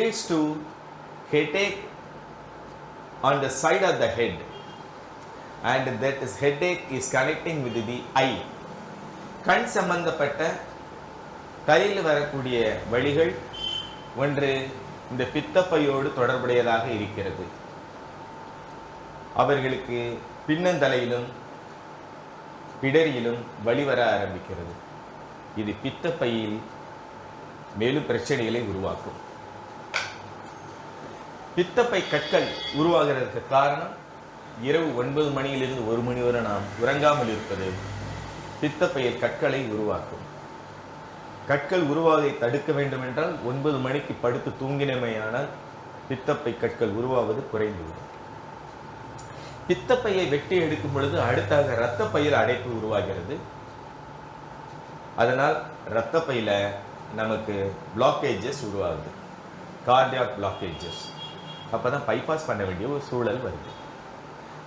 leads to headache on the side of the head, and that is headache is connecting with the eye. கண் சம்பந்தப்பட்ட தலையில் வரக்கூடிய வலிகள் ஒன்று இந்த பித்தப்பையோடு தொடர்புடையதாக இருக்கிறது. அவர்களுக்கு பின்னந்தலையிலும் பிடரியிலும் வலி வர ஆரம்பிக்கிறது. இது பித்தப்பையில் மேலும் பிரச்சனைகளை உருவாக்கும். பித்தப்பை கற்கள் உருவாகிறதுக்கு காரணம் இரவு 9 மணியிலிருந்து 1 மணி வரை நாம் உறங்காமல் இருப்பது பித்தப்பையில் கற்களை உருவாக்கும். கற்கள் உருவாவதை தடுக்க வேண்டும் என்றால் 9 மணிக்கு படுத்து தூங்கினமையானால் பித்தப்பை கற்கள் உருவாவது குறைந்துவிடும். பித்தப்பையை வெட்டி எடுக்கும் பொழுது அடுத்தாக இரத்தப்பையில் அடைப்பு உருவாகிறது. அதனால் இரத்தப்பையில் நமக்கு பிளாக்கேஜஸ் உருவாகுது, கார்டியாக் பிளாக்கேஜஸ். அப்போ தான் பைபாஸ் பண்ண வேண்டிய ஒரு சூழல் வருது.